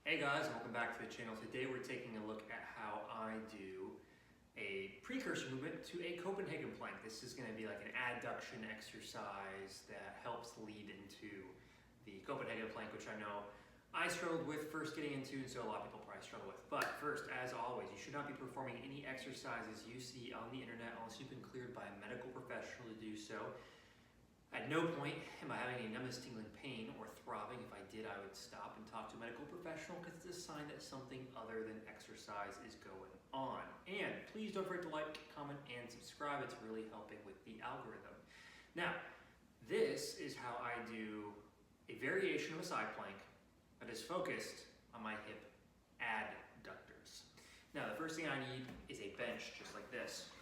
Hey guys, welcome back to the channel. Today we're taking a look at how I do a precursor movement to a Copenhagen plank. This is going to be like an adduction exercise that helps lead into the Copenhagen plank, which I know I struggled with first getting into, and so a lot of people probably struggle with. But first, as always, you should not be performing any exercises you see on the internet unless you've been cleared by a medical professional to do so. At no point am I having any numbness, tingling, pain, or throbbing. If I did, I would stop and talk to a medical professional because it's a sign that something other than exercise is going on. And please don't forget to like, comment, and subscribe. It's really helping with the algorithm. Now, this is how I do a variation of a side plank that is focused on my hip adductors. Now, the first thing I need is a bench just like this.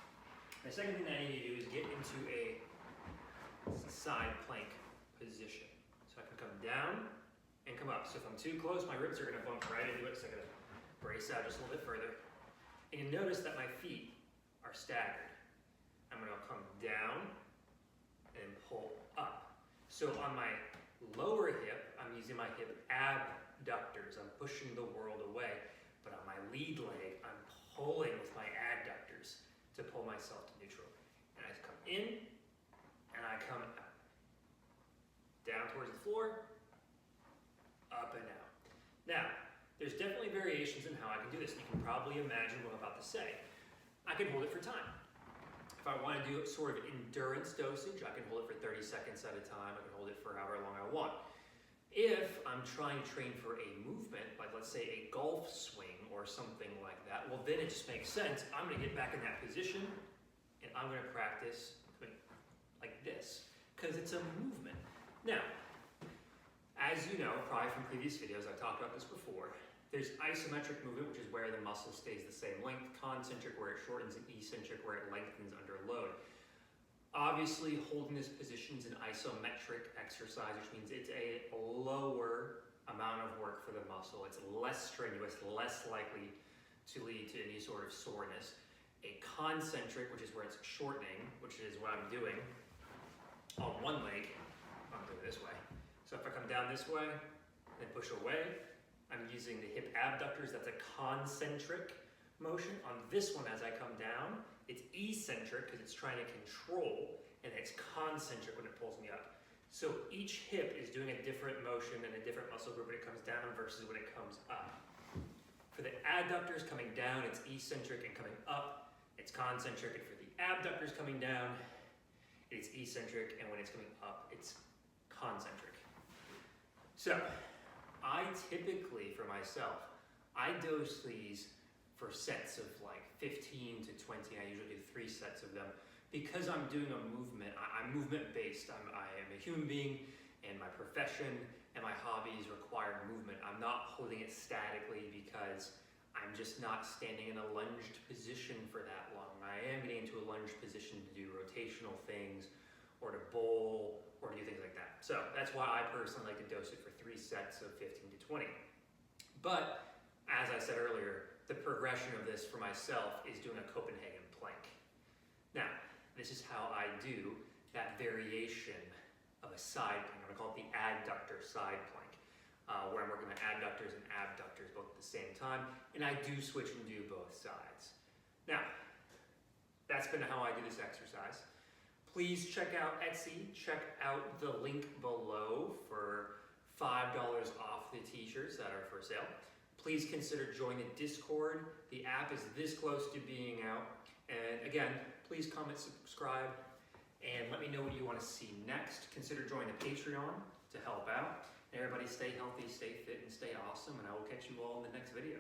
The second thing I need to do is get into a side plank position. So I can come down and come up. So if I'm too close, my ribs are going to bump right into it, so I'm going to brace out just a little bit further. And you notice that my feet are staggered. I'm going to come down and pull up. So on my lower hip, I'm using my hip abductors. I'm pushing the world away. But on my lead leg, I'm pulling with my adductors to pull myself to neutral. And I come in, and I come out. Down towards the floor, up and out. Now, there's definitely variations in how I can do this. You can probably imagine what I'm about to say. I can hold it for time. If I want to do sort of endurance dosage, I can hold it for 30 seconds at a time. I can hold it for however long I want. If I'm trying to train for a movement, like let's say a golf swing or something like that, well then it just makes sense. I'm going to get back in that position and I'm going to practice like this, because it's a movement. Now, as you know, probably from previous videos, I've talked about this before, there's isometric movement, which is where the muscle stays the same length, concentric where it shortens, and eccentric where it lengthens under load. Obviously, holding this position is an isometric exercise, which means it's a lower amount of work for the muscle. It's less strenuous, less likely to lead to any sort of soreness. A concentric, which is where it's shortening, which is what I'm doing on one leg. I'm doing it this way. So if I come down this way and push away, I'm using the hip abductors. That's a concentric motion. On this one, as I come down, it's eccentric because it's trying to control, and it's concentric when it pulls me up. So each hip is doing a different motion and a different muscle group when it comes down versus when it comes up. For the adductors coming down, it's eccentric, and coming up, it's concentric. And for the abductors coming down, it's eccentric, and when it's coming up, it's concentric. So, I typically, for myself, I dose these for sets of like 15 to 20. I usually do 3 sets of them because I'm doing a movement. I'm movement based. I am a human being, and my profession and my hobbies require movement. I'm not holding it statically because I'm just not standing in a lunged position for that long. I am getting into a lunged position to do rotational things or to bowl or to do things like that. So that's why I personally like to dose it for 3 sets of 15 to 20. But as I said earlier, the progression of this for myself is doing a Copenhagen plank. Now, this is how I do that variation of a side plank. I'm going to call it the adductor side plank, where I'm working my adductors and abductors both at the same time, and I do switch and do both sides. Now, that's been how I do this exercise. Please check out Etsy. Check out the link below for $5 off the t-shirts that are for sale. Please consider joining the Discord. The app is this close to being out. And again, please comment, subscribe, and let me know what you want to see next. Consider joining the Patreon to help out. Everybody stay healthy, stay fit, and stay awesome, and I will catch you all in the next video.